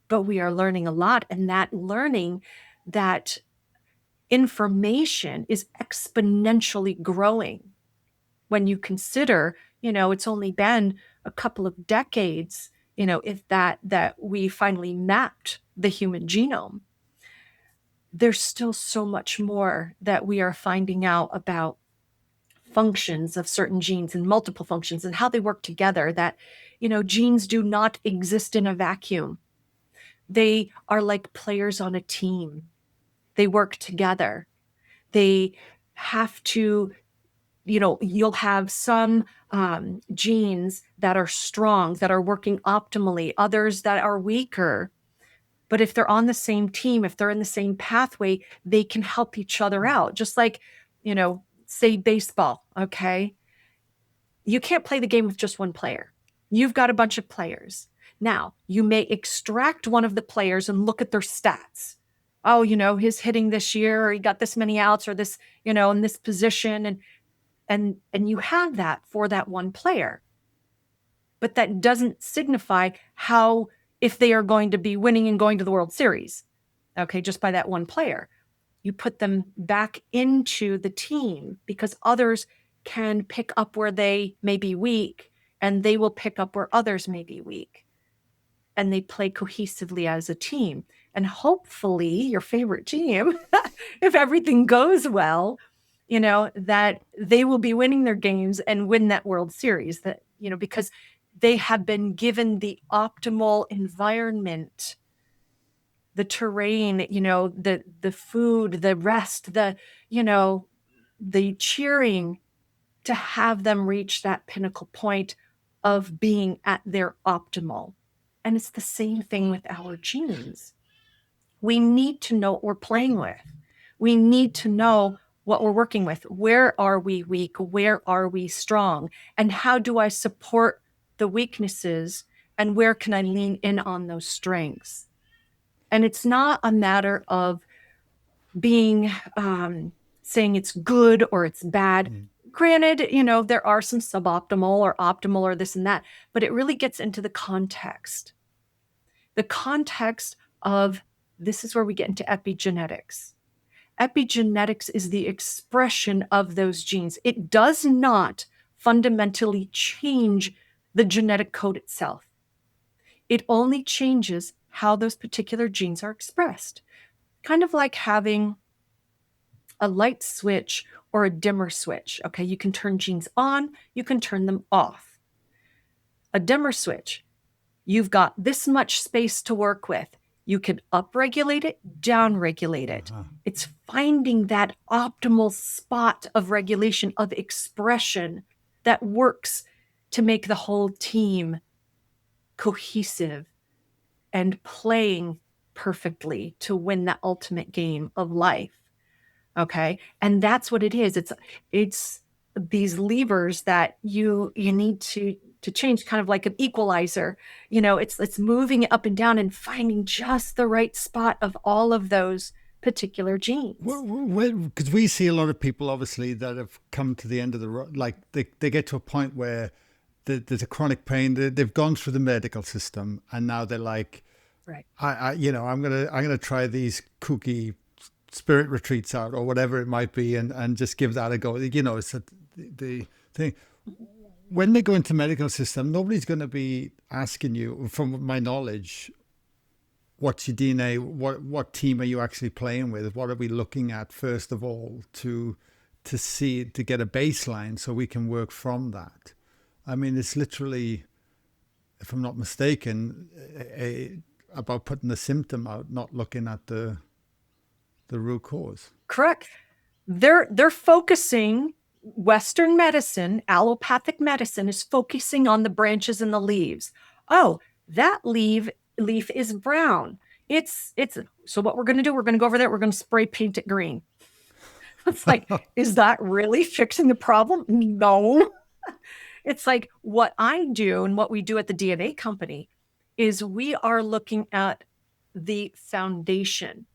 but we are learning a lot, and that learning, that information is exponentially growing. When you consider, it's only been a couple of decades, if that we finally mapped the human genome. There's still so much more that we are finding out about functions of certain genes and multiple functions and how they work together, that, genes do not exist in a vacuum. They are like players on a team. They work together. They have to, you'll have some genes that are strong, that are working optimally, others that are weaker. But if they're on the same team, if they're in the same pathway, they can help each other out. Just like, say baseball, okay? You can't play the game with just one player. You've got a bunch of players. Now, you may extract one of the players and look at their stats. Oh, his hitting this year, or he got this many outs, or this, in this position. And you have that for that one player. But that doesn't signify how, if they are going to be winning and going to the World Series, okay, just by that one player. You put them back into the team, because others can pick up where they may be weak, and they will pick up where others may be weak. And they play cohesively as a team. And hopefully your favorite team, if everything goes well, that they will be winning their games and win that World Series, that, because they have been given the optimal environment, the terrain, the food, the rest, the cheering, to have them reach that pinnacle point of being at their optimal. And it's the same thing with our genes. We need to know what we're playing with. We need to know what we're working with. Where are we weak? Where are we strong? And how do I support the weaknesses? And where can I lean in on those strengths? And it's not a matter of being saying it's good or it's bad. Granted, there are some suboptimal or optimal or this and that, but it really gets into the context of This is where we get into epigenetics. Epigenetics is the expression of those genes. It does not fundamentally change the genetic code itself. It only changes how those particular genes are expressed. Kind of like having a light switch or a dimmer switch. Okay, you can turn genes on, you can turn them off. A dimmer switch, you've got this much space to work with. You can upregulate it, downregulate it. It's finding that optimal spot of regulation, of expression that works to make the whole team cohesive and playing perfectly to win that ultimate game of life. Okay. And that's what it is. It's these levers that you need to change, kind of like an equalizer. It's moving it up and down and finding just the right spot of all of those particular genes.
Because we see a lot of people, obviously, that have come to the end of the road. Like they get to a point where there's a chronic pain. They've gone through the medical system, and now they're like,
right,
I'm gonna try these kooky spirit retreats out or whatever it might be, and just give that a go. It's the thing. When they go into medical system, nobody's going to be asking you, from my knowledge, what's your DNA, what team are you actually playing with, what are we looking at first of all to get a baseline so we can work from that. I mean, it's literally, if I'm not mistaken, about putting the symptom out, not looking at the root cause.
Correct. They're focusing. Western medicine, allopathic medicine, is focusing on the branches and the leaves. Oh, that leaf is brown. It's so what we're going to do, we're going to go over there, we're going to spray paint it green. It's like, is that really fixing the problem? No. It's like, what I do and what we do at the DNA company is we are looking at the foundation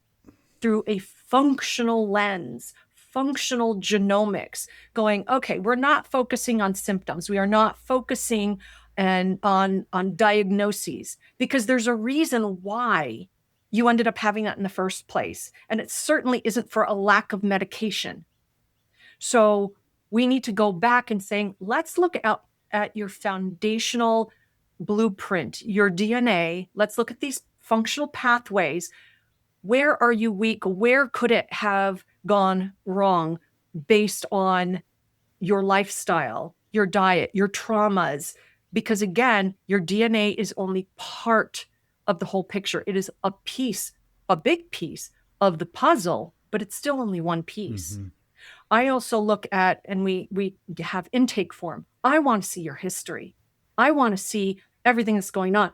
through a functional lens, functional genomics, going, okay, we're not focusing on symptoms. We are not focusing on diagnoses, because there's a reason why you ended up having that in the first place. And it certainly isn't for a lack of medication. So we need to go back and saying, let's look at your foundational blueprint, your DNA. Let's look at these functional pathways. Where are you weak? Where could it have gone wrong based on your lifestyle, your diet, your traumas? Because again, your DNA is only part of the whole picture. It is a piece, a big piece of the puzzle, but it's still only one piece. Mm-hmm. I also look at, and we have intake form. I want to see your history. I want to see everything that's going on.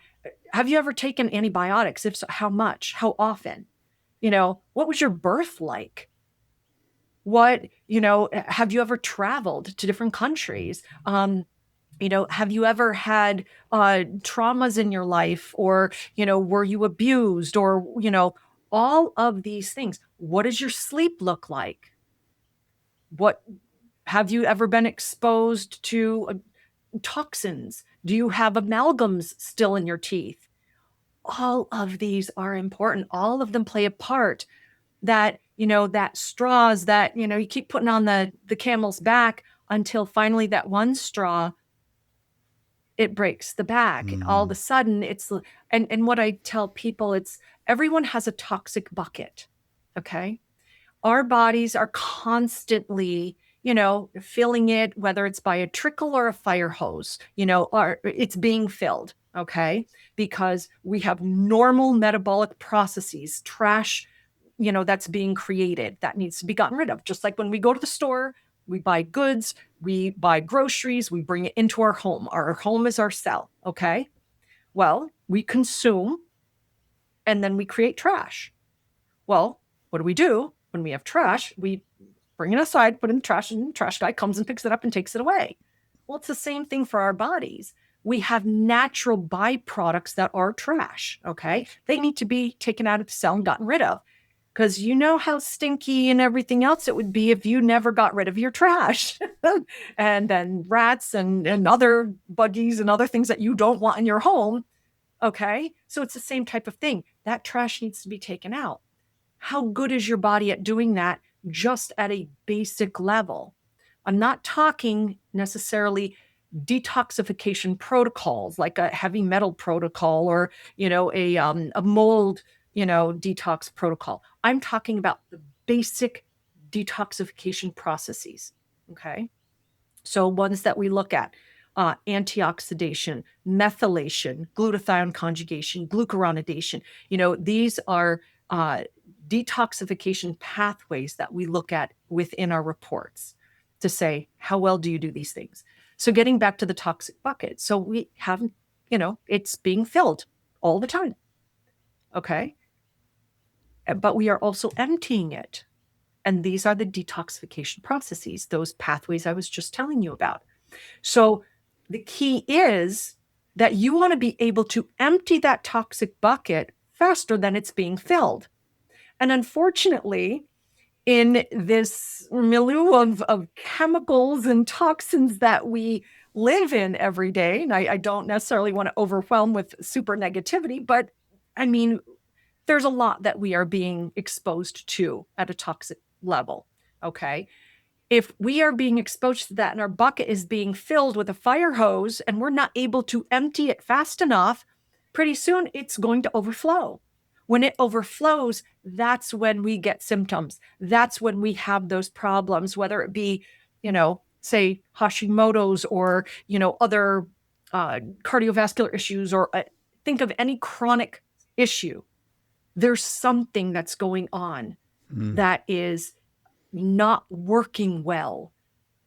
Have you ever taken antibiotics? If so, how much? How often? What was your birth like? Have you ever traveled to different countries? Have you ever had traumas in your life, or, were you abused, or, all of these things? What does your sleep look like? What have you ever been exposed to toxins? Do you have amalgams still in your teeth? All of these are important. All of them play a part. That straws that, you keep putting on the camel's back until finally that one straw, it breaks the back. Mm. And all of a sudden and what I tell people, it's everyone has a toxic bucket. Okay. Our bodies are constantly, filling it, whether it's by a trickle or a fire hose, or it's being filled. Okay. Because we have normal metabolic processes, trash, that's being created that needs to be gotten rid of. Just like when we go to the store, we buy goods, we buy groceries, we bring it into our home. Our home is our cell. Okay. Well, we consume and then we create trash. Well, what do? When we have trash, we bring it aside, put it in the trash, and the trash guy comes and picks it up and takes it away. Well, it's the same thing for our bodies. We have natural byproducts that are trash. Okay. They need to be taken out of the cell and gotten rid of. Because you know how stinky and everything else it would be if you never got rid of your trash. And then rats and other buggies and other things that you don't want in your home, Okay. So it's the same type of thing. That trash needs to be taken out. How good is your body at doing that just at a basic level? I'm not talking necessarily detoxification protocols like a heavy metal protocol or, a mold, detox protocol. I'm talking about the basic detoxification processes. Okay. So ones that we look at, antioxidation, methylation, glutathione conjugation, glucuronidation. These are detoxification pathways that we look at within our reports to say, how well do you do these things? So getting back to the toxic bucket. So we haven't, it's being filled all the time. Okay. But we are also emptying it. And these are the detoxification processes, those pathways I was just telling you about. So the key is that you want to be able to empty that toxic bucket faster than it's being filled. And unfortunately, in this milieu of chemicals and toxins that we live in every day, and I don't necessarily want to overwhelm with super negativity, but I mean, there's a lot that we are being exposed to at a toxic level. Okay. If we are being exposed to that and our bucket is being filled with a fire hose and we're not able to empty it fast enough, pretty soon it's going to overflow. When it overflows, that's when we get symptoms. That's when we have those problems, whether it be, say Hashimoto's or, other cardiovascular issues, or think of any chronic issue. There's something that's going on that is not working well,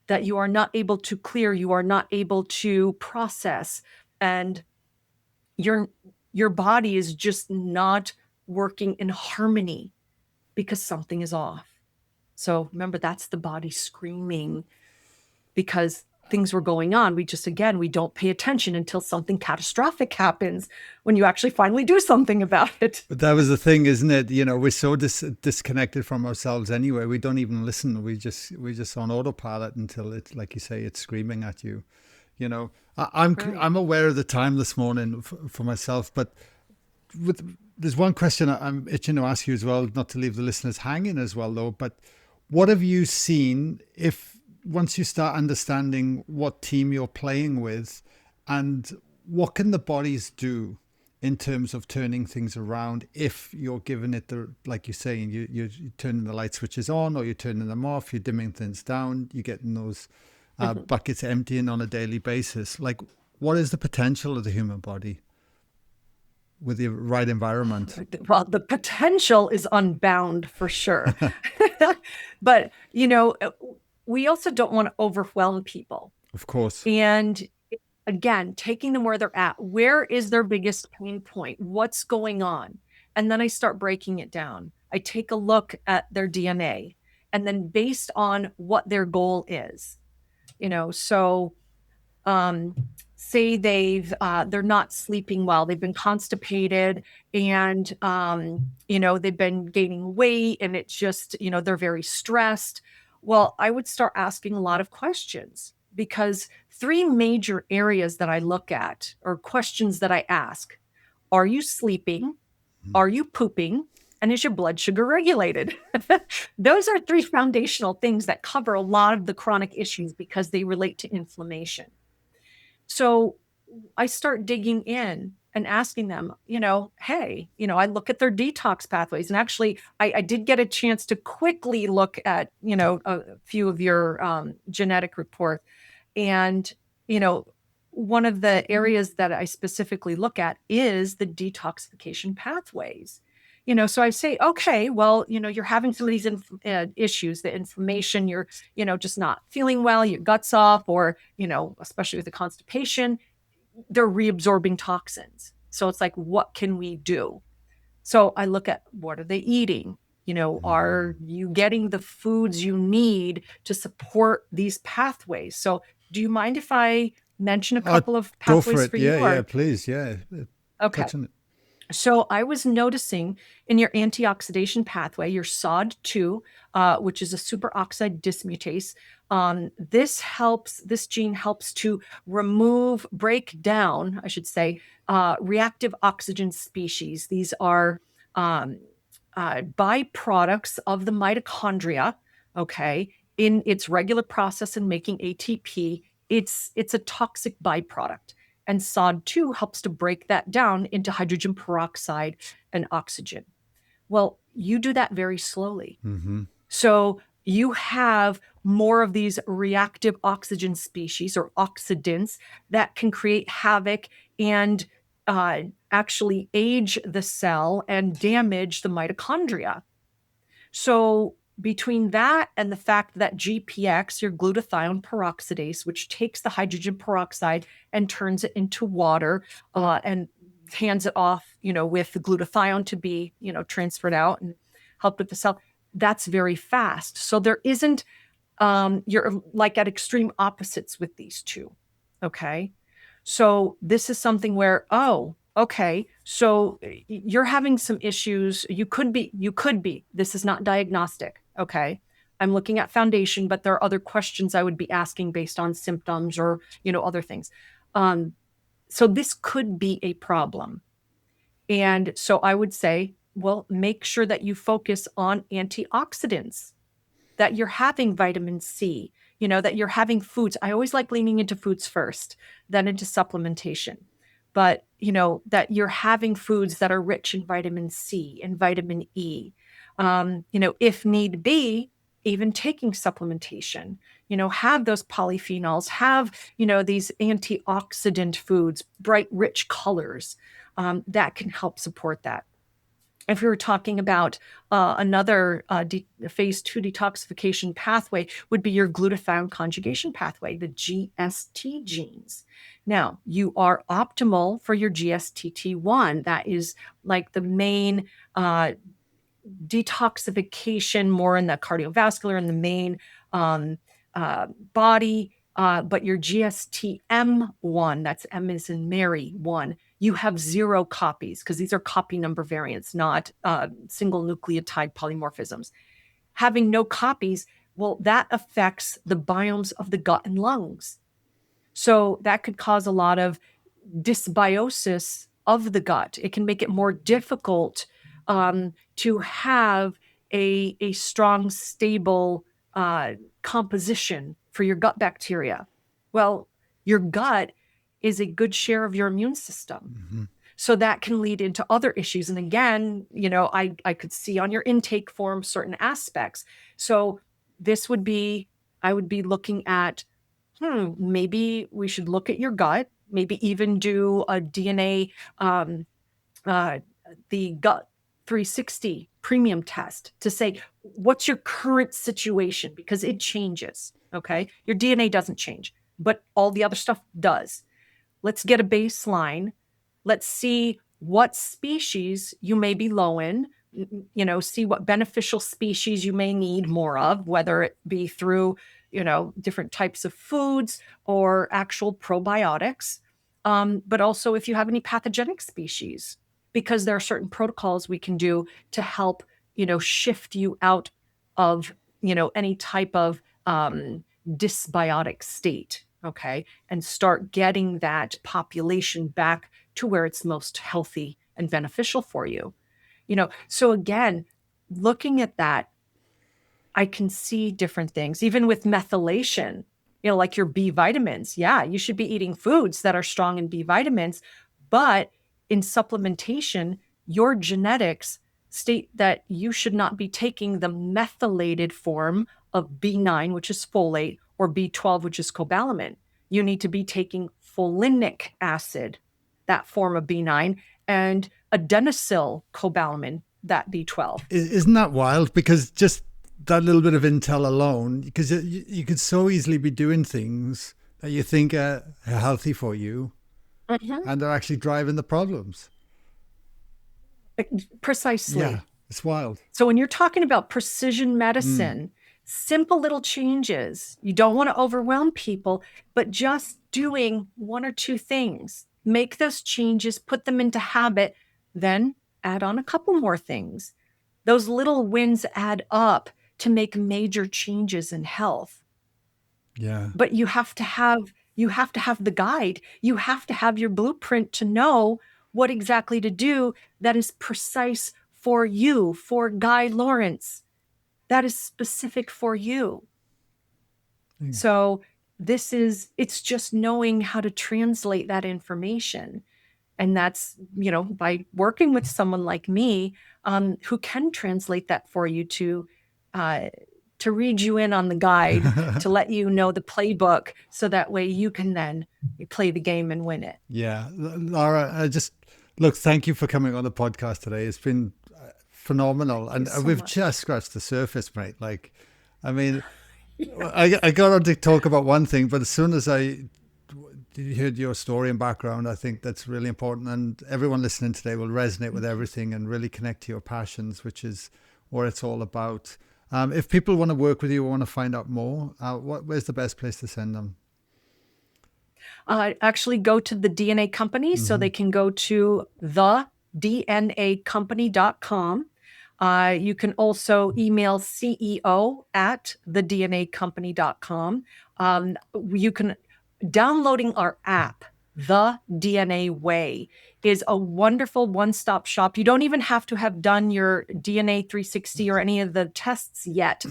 that you are not able to clear, you are not able to process, and your body is just not working in harmony because something is off. So remember, that's the body screaming because things were going on. We don't pay attention until something catastrophic happens, when you actually finally do something about it.
But that was the thing, isn't it? We're so disconnected from ourselves anyway. We don't even listen. We're just on autopilot until it's, like you say, it's screaming at you. I'm aware of the time this morning for myself, but there's one question I'm itching to ask you as well, not to leave the listeners hanging as well, though. But what have you seen once you start understanding what team you're playing with, and what can the bodies do in terms of turning things around if you're giving it like you're saying, you're turning the light switches on, or you're turning them off, you're dimming things down, you're getting those buckets emptying on a daily basis. Like, what is the potential of the human body with the right environment?
Well, the potential is unbound for sure. But, we also don't want to overwhelm people.
Of course.
And again, taking them where they're at. Where is their biggest pain point? What's going on? And then I start breaking it down. I take a look at their DNA, and then based on what their goal is, so say they're not sleeping well, they've been constipated, and they've been gaining weight, and it's just, they're very stressed. Well, I would start asking a lot of questions, because 3 major areas that I look at, or questions that I ask: are you sleeping? Are you pooping? And is your blood sugar regulated? Those are 3 foundational things that cover a lot of the chronic issues because they relate to inflammation. So I start digging in and asking them, hey, I look at their detox pathways. And actually, I did get a chance to quickly look at, a few of your genetic reports. And, one of the areas that I specifically look at is the detoxification pathways. So I say, okay, well, you're having some of these issues, the inflammation, you're, just not feeling well, your gut's off, or, especially with the constipation, they're reabsorbing toxins. So it's like, what can we do? So I look at, what are they eating? Are you getting the foods you need to support these pathways? So do you mind if I mention a couple of pathways
go for it?
for you?
Yeah, please. Yeah.
Okay.
Touching it.
So I was noticing in your antioxidation pathway, your SOD2, which is a superoxide dismutase, this gene helps to break down, I should say, reactive oxygen species. These are um, byproducts of the mitochondria, okay, in its regular process in making ATP. It's a toxic byproduct. And SOD2 helps to break that down into hydrogen peroxide and oxygen. Well, you do that very slowly.
Mm-hmm.
So you have more of these reactive oxygen species or oxidants that can create havoc and actually age the cell and damage the mitochondria. So between that and the fact that GPX, your glutathione peroxidase, which takes the hydrogen peroxide and turns it into water and hands it off, with the glutathione to be, transferred out and helped with the cell, that's very fast. So there isn't, you're like at extreme opposites with these two. Okay. So this is something where, oh, okay, so you're having some issues. You could be, this is not diagnostic. Okay. I'm looking at foundation, but there are other questions I would be asking based on symptoms or, other things. So this could be a problem. And so I would say, well, make sure that you focus on antioxidants, that you're having vitamin C, that you're having foods. I always like leaning into foods first, then into supplementation. But, that you're having foods that are rich in vitamin C and vitamin E. If need be, even taking supplementation, have those polyphenols, have, these antioxidant foods, bright, rich colors that can help support that. If we were talking about another phase 2 detoxification pathway, would be your glutathione conjugation pathway, the GST genes. Now, you are optimal for your GSTT1. That is like the main detoxification, more in the cardiovascular and the main body. But your GSTM1, that's M is in Mary 1, you have 0 copies because these are copy number variants, not single nucleotide polymorphisms. Having no copies, well, that affects the biomes of the gut and lungs. So that could cause a lot of dysbiosis of the gut. It can make it more difficult to have a strong, stable composition for your gut bacteria. Well, your gut is a good share of your immune system.
Mm-hmm.
So that can lead into other issues. And again, I could see on your intake form certain aspects. So this would be, I would be looking at, maybe we should look at your gut, maybe even do a DNA, the gut 360 premium test to say, what's your current situation? Because it changes. Okay. Your DNA doesn't change, but all the other stuff does. Let's get a baseline. Let's see what species you may be low in, see what beneficial species you may need more of, whether it be through, different types of foods or actual probiotics. But also if you have any pathogenic species, because there are certain protocols we can do to help, shift you out of, any type of dysbiotic state. Okay. And start getting that population back to where it's most healthy and beneficial for you. So again, looking at that, I can see different things, even with methylation, like your B vitamins. Yeah, you should be eating foods that are strong in B vitamins, but in supplementation, your genetics state that you should not be taking the methylated form of B9, which is folate, or B12, which is cobalamin. You need to be taking folinic acid, that form of B9, and adenosyl cobalamin, that B12.
Isn't that wild? Because just that little bit of intel alone, because you could so easily be doing things that you think are healthy for you, and they're actually driving the problems.
Precisely.
Yeah, it's wild.
So when you're talking about precision medicine, simple little changes, you don't want to overwhelm people, but just doing 1 or 2 things, make those changes, put them into habit, then add on a couple more things. Those little wins add up to make major changes in health.
Yeah.
But you have to have the guide. You have to have your blueprint to know what exactly to do that is precise for you, for Guy Lawrence, that is specific for you. So it's just knowing how to translate that information. And that's, by working with someone like me, who can translate that for you to read you in on the guide, to let you know the playbook, so that way you can then play the game and win it.
Yeah. Lara, look, thank you for coming on the podcast today. It's been phenomenal. And we've just scratched the surface, mate. Like, I mean, I got on to talk about one thing, but as soon as I heard your story and background, I think that's really important. And everyone listening today will resonate with everything and really connect to your passions, which is what it's all about. If people want to work with you or want to find out more, where's the best place to send them?
Actually go to the DNA Company. So they can go to thednacompany.com. You can also email CEO@thednacompany.com. You can downloading our app, The DNA Way, is a wonderful one-stop shop. You don't even have to have done your DNA 360 or any of the tests yet.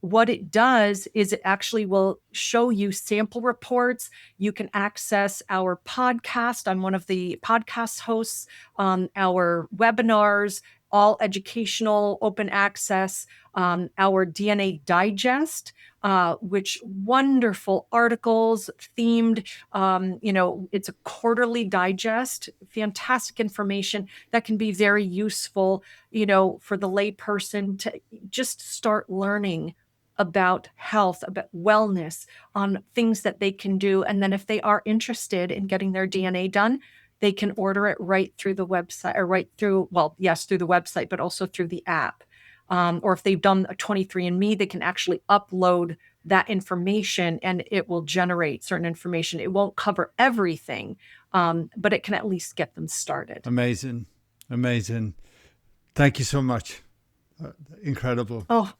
What it does is it actually will show you sample reports. You can access our podcast. I'm one of the podcast hosts, our webinars, all educational, open access, our DNA Digest, which wonderful articles, themed, it's a quarterly digest, fantastic information that can be very useful, for the layperson to just start learning about health, about wellness, on things that they can do. And then if they are interested in getting their DNA done, they can order it right through the website, or through the website, but also through the app. Or if they've done a 23andMe, they can actually upload that information and it will generate certain information. It won't cover everything, but it can at least get them started.
Amazing. Amazing. Thank you so much. Incredible.
Oh,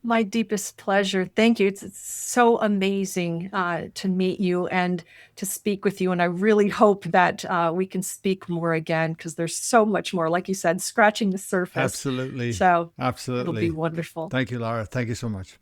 my deepest pleasure. Thank you. It's so amazing to meet you and to speak with you. And I really hope that we can speak more again, because there's so much more, like you said, scratching the surface.
Absolutely.
So
absolutely.
It'll be wonderful.
Thank you, Lara. Thank you so much.